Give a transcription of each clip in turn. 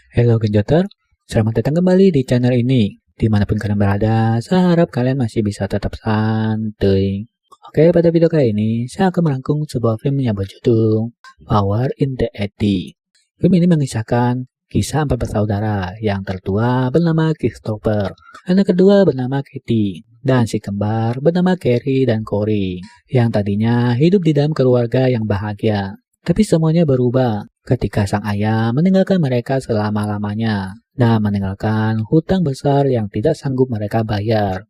Halo Genjoter, selamat datang kembali di channel ini. Dimanapun kalian berada, saya harap kalian masih bisa tetap santuy. Oke, pada video kali ini, saya akan merangkum sebuah film yang berjudul Power in the 80. Film ini mengisahkan kisah empat bersaudara. Yang tertua bernama Christopher, anak kedua bernama Katie, dan si kembar bernama Carrie dan Corey, yang tadinya hidup di dalam keluarga yang bahagia. Tapi semuanya berubah ketika sang ayah meninggalkan mereka selama-lamanya dan meninggalkan hutang besar yang tidak sanggup mereka bayar.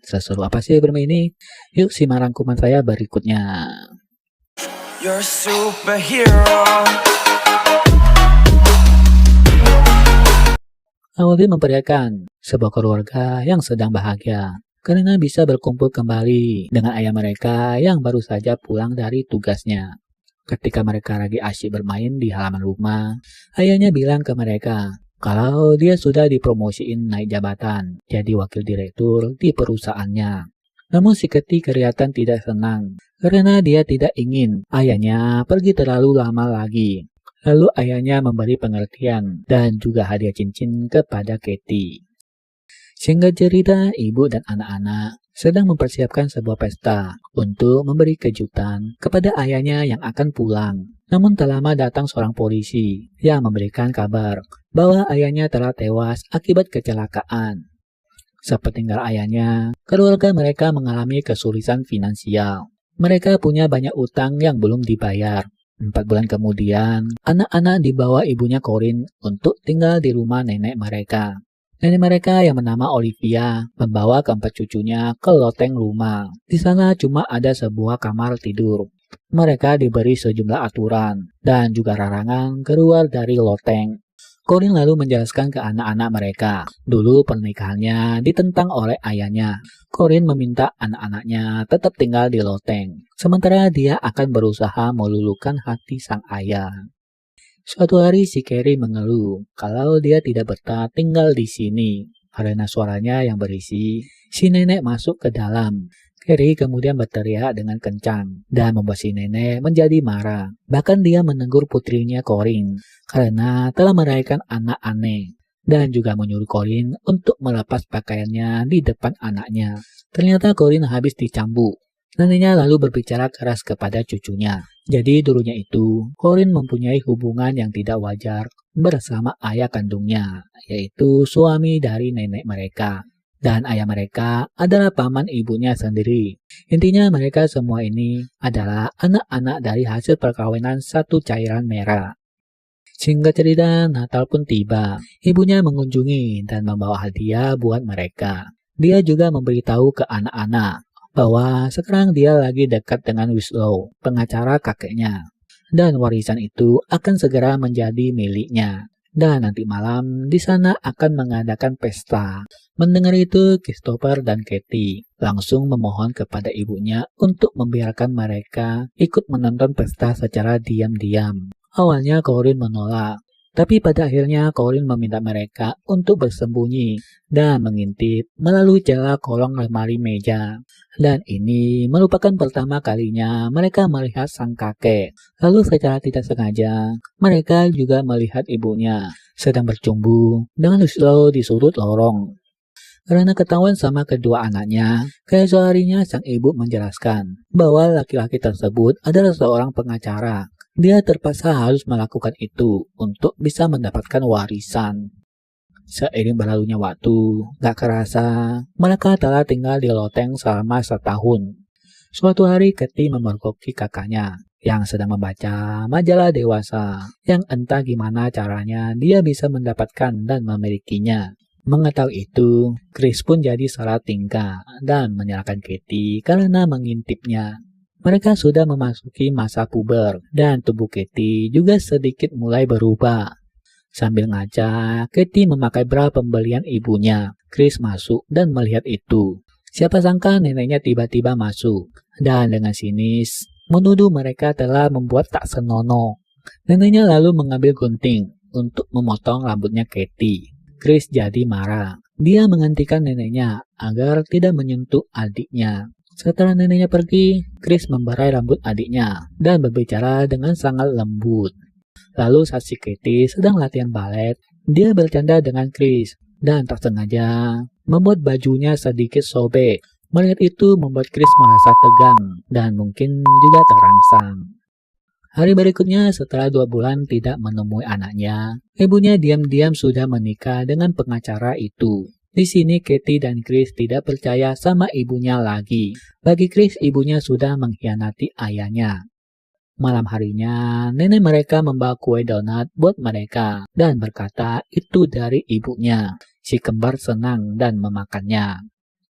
Seseru apa sih film ini? Yuk simak rangkuman saya berikutnya. You're a superhero. Awal film memperlihatkan sebuah keluarga yang sedang bahagia karena bisa berkumpul kembali dengan ayah mereka yang baru saja pulang dari tugasnya. Ketika mereka lagi asyik bermain di halaman rumah, ayahnya bilang ke mereka kalau dia sudah dipromosiin naik jabatan jadi wakil direktur di perusahaannya. Namun si Katie kelihatan tidak senang karena dia tidak ingin ayahnya pergi terlalu lama lagi. Lalu ayahnya memberi pengertian dan juga hadiah cincin kepada Katie. Sehingga cerita ibu dan anak-anak sedang mempersiapkan sebuah pesta untuk memberi kejutan kepada ayahnya yang akan pulang. Namun tak lama datang seorang polisi yang memberikan kabar bahwa ayahnya telah tewas akibat kecelakaan. Sepeninggal ayahnya, keluarga mereka mengalami kesulitan finansial. Mereka punya banyak utang yang belum dibayar. 4 bulan kemudian, anak-anak dibawa ibunya Corinne untuk tinggal di rumah nenek mereka. Nenek mereka yang bernama Olivia membawa keempat cucunya ke loteng rumah. Di sana cuma ada sebuah kamar tidur. Mereka diberi sejumlah aturan dan juga larangan keluar dari loteng. Corinne lalu menjelaskan ke anak-anak mereka. Dulu pernikahannya ditentang oleh ayahnya. Corinne meminta anak-anaknya tetap tinggal di loteng. Sementara dia akan berusaha meluluhkan hati sang ayah. Suatu hari si Carrie mengeluh kalau dia tidak betah tinggal di sini karena suaranya yang berisi. Si nenek masuk ke dalam. Carrie kemudian berteriak dengan kencang dan membuat si nenek menjadi marah. Bahkan dia menegur putrinya Corinne karena telah melahirkan anak aneh dan juga menyuruh Corinne untuk melepas pakaiannya di depan anaknya. Ternyata Corinne habis dicambuk. Neneknya lalu berbicara keras kepada cucunya. Jadi dulunya itu, Corinne mempunyai hubungan yang tidak wajar bersama ayah kandungnya, yaitu suami dari nenek mereka. Dan ayah mereka adalah paman ibunya sendiri. Intinya mereka semua ini adalah anak-anak dari hasil perkawinan satu cairan merah. Singkat cerita, Natal pun tiba. Ibunya mengunjungi dan membawa hadiah buat mereka. Dia juga memberitahu ke anak-anak bahwa sekarang dia lagi dekat dengan Winslow, pengacara kakeknya. Dan warisan itu akan segera menjadi miliknya. Dan nanti malam di sana akan mengadakan pesta. Mendengar itu, Christopher dan Katie langsung memohon kepada ibunya untuk membiarkan mereka ikut menonton pesta secara diam-diam. Awalnya Corinne menolak. Tapi pada akhirnya Corinne meminta mereka untuk bersembunyi dan mengintip melalui celah kolong lemari meja. Dan ini merupakan pertama kalinya mereka melihat sang kakek. Lalu secara tidak sengaja, mereka juga melihat ibunya sedang bercumbu dengan Winslow di sudut lorong. Karena ketahuan sama kedua anaknya, keesokan harinya sang ibu menjelaskan bahwa laki-laki tersebut adalah seorang pengacara. Dia terpaksa harus melakukan itu untuk bisa mendapatkan warisan. Seiring berlalunya waktu, gak kerasa, mereka telah tinggal di loteng selama setahun. Suatu hari Katie memergoki kakaknya yang sedang membaca majalah dewasa, yang entah gimana caranya dia bisa mendapatkan dan memilikinya. Mengetahui itu, Chris pun jadi salah tingkah dan menyalahkan Katie karena mengintipnya. Mereka sudah memasuki masa puber dan tubuh Katie juga sedikit mulai berubah. Sambil ngaca, Katie memakai bra pembelian ibunya. Chris masuk dan melihat itu. Siapa sangka neneknya tiba-tiba masuk dan dengan sinis menuduh mereka telah membuat tak senonoh. Neneknya lalu mengambil gunting untuk memotong rambutnya Katie. Chris jadi marah. Dia menghentikan neneknya agar tidak menyentuh adiknya. Setelah neneknya pergi, Chris memberai rambut adiknya dan berbicara dengan sangat lembut. Lalu saat si Katie sedang latihan balet, Dia bercanda dengan Chris dan tak sengaja membuat bajunya sedikit sobek. Melihat itu membuat Chris merasa tegang dan mungkin juga terangsang. Hari berikutnya setelah 2 bulan tidak menemui anaknya, ibunya diam-diam sudah menikah dengan pengacara itu. Di sini Katie dan Chris tidak percaya sama ibunya lagi. Bagi Chris, ibunya sudah mengkhianati ayahnya. Malam harinya, nenek mereka membawa kue donat buat mereka dan berkata itu dari ibunya. Si kembar senang dan memakannya.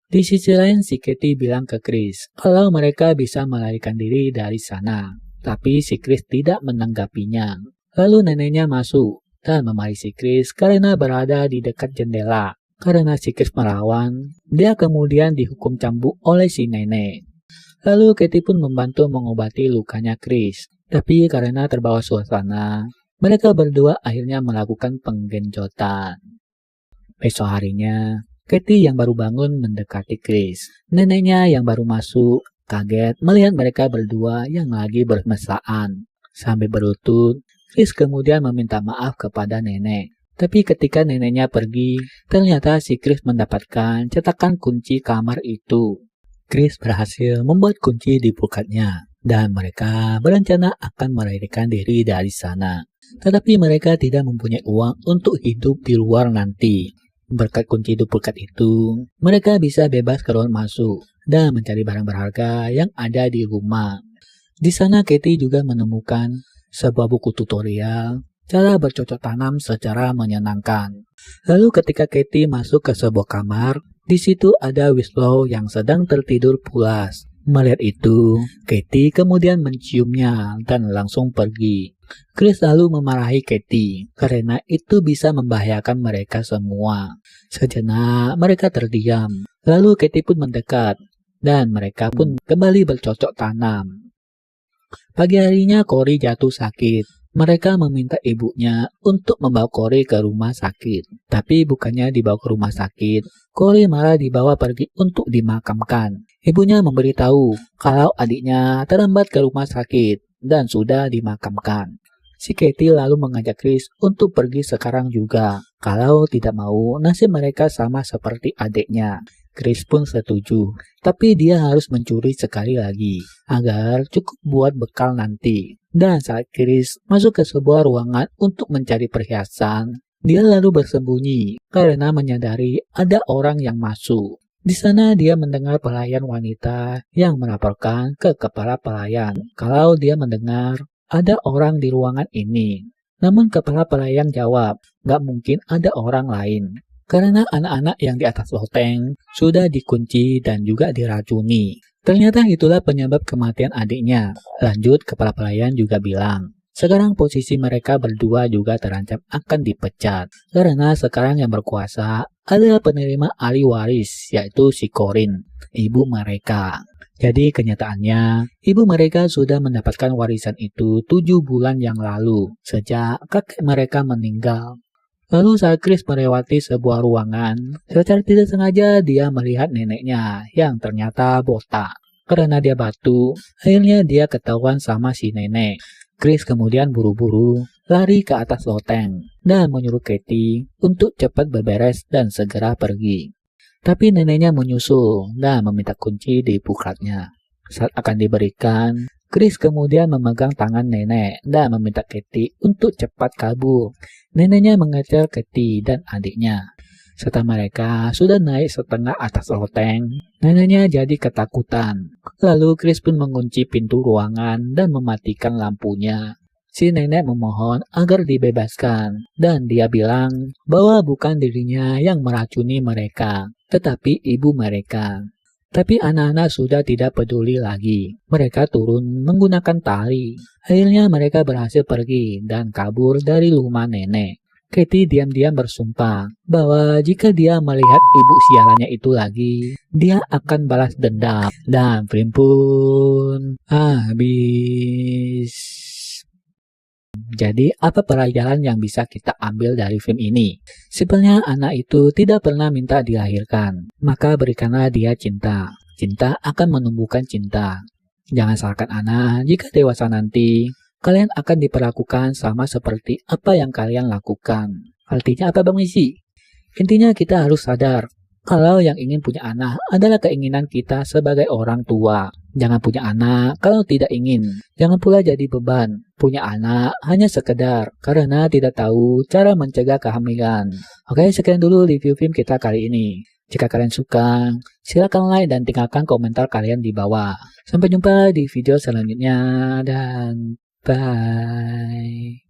Di sisi lain, si Katie bilang ke Chris kalau mereka bisa melarikan diri dari sana. Tapi si Chris tidak menanggapinya. Lalu neneknya masuk dan memarahi si Chris karena berada di dekat jendela. Karena si Chris melawan, dia kemudian dihukum cambuk oleh si nenek. Lalu Katie pun membantu mengobati lukanya Chris. Tapi karena terbawa suasana, mereka berdua akhirnya melakukan penggenjotan. Besok harinya, Katie yang baru bangun mendekati Chris. Neneknya yang baru masuk kaget melihat mereka berdua yang lagi bermesraan. Sambil berlutut, Chris kemudian meminta maaf kepada nenek. Tapi ketika neneknya pergi, ternyata si Chris mendapatkan cetakan kunci kamar itu. Chris berhasil membuat kunci di pulkatnya, dan mereka berencana akan melarikan diri dari sana. Tetapi mereka tidak mempunyai uang untuk hidup di luar nanti. Berkat kunci duplikat itu, mereka bisa bebas keluar masuk dan mencari barang berharga yang ada di rumah. Di sana Katie juga menemukan sebuah buku tutorial cara bercocok tanam secara menyenangkan. Lalu ketika Katie masuk ke sebuah kamar, di situ ada Winslow yang sedang tertidur pulas. Melihat itu, Katie kemudian menciumnya dan langsung pergi. Chris lalu memarahi Katie karena itu bisa membahayakan mereka semua. Sejenak mereka terdiam. Lalu Katie pun mendekat dan mereka pun kembali bercocok tanam. Pagi harinya Corey jatuh sakit. Mereka meminta ibunya untuk membawa Corey ke rumah sakit. Tapi bukannya dibawa ke rumah sakit, Corey malah dibawa pergi untuk dimakamkan. Ibunya memberitahu kalau adiknya terlambat ke rumah sakit dan sudah dimakamkan. Si Katie lalu mengajak Chris untuk pergi sekarang juga. Kalau tidak mau, nasib mereka sama seperti adiknya. Chris pun setuju, tapi dia harus mencuri sekali lagi agar cukup buat bekal nanti. Dan saat Chris masuk ke sebuah ruangan untuk mencari perhiasan, dia lalu bersembunyi karena menyadari ada orang yang masuk. Di sana dia mendengar pelayan wanita yang melaporkan ke kepala pelayan kalau dia mendengar ada orang di ruangan ini. Namun kepala pelayan jawab, gak mungkin ada orang lain. Karena anak-anak yang di atas loteng sudah dikunci dan juga diracuni. Ternyata itulah penyebab kematian adiknya. Lanjut, kepala pelayan juga bilang, sekarang posisi mereka berdua juga terancam akan dipecat. Karena sekarang yang berkuasa adalah penerima ahli waris, yaitu si Corinne, ibu mereka. Jadi kenyataannya, ibu mereka sudah mendapatkan warisan itu 7 bulan yang lalu, sejak kakek mereka meninggal. Lalu saat Chris melewati sebuah ruangan, secara tidak sengaja dia melihat neneknya yang ternyata botak. Karena dia batu, akhirnya dia ketahuan sama si nenek. Chris kemudian buru-buru lari ke atas loteng dan menyuruh Katie untuk cepat berberes dan segera pergi. Tapi neneknya menyusul dan meminta kunci di pulkatnya. Saat akan diberikan, Chris kemudian memegang tangan nenek dan meminta Katie untuk cepat kabur. Neneknya mengejar Katie dan adiknya. Setelah mereka sudah naik setengah atas loteng, neneknya jadi ketakutan. Lalu Chris pun mengunci pintu ruangan dan mematikan lampunya. Si nenek memohon agar dibebaskan dan dia bilang bahwa bukan dirinya yang meracuni mereka, tetapi ibu mereka. Tapi anak-anak sudah tidak peduli lagi. Mereka turun menggunakan tali. Akhirnya mereka berhasil pergi dan kabur dari rumah nenek. Katie diam-diam bersumpah bahwa jika dia melihat ibu sialannya itu lagi, dia akan balas dendam. Dan film pun habis. Jadi apa pelajaran yang bisa kita ambil dari film ini? Simpelnya anak itu tidak pernah minta dilahirkan, maka berikanlah dia cinta. Cinta akan menumbuhkan cinta. Jangan salahkan anak jika dewasa nanti, kalian akan diperlakukan sama seperti apa yang kalian lakukan. Artinya apa Bang Isi? Intinya kita harus sadar kalau yang ingin punya anak adalah keinginan kita sebagai orang tua. Jangan punya anak kalau tidak ingin. Jangan pula jadi beban. Punya anak hanya sekedar karena tidak tahu cara mencegah kehamilan. Oke, sekian dulu review film kita kali ini. Jika kalian suka, silakan like dan tinggalkan komentar kalian di bawah. Sampai jumpa di video selanjutnya dan bye.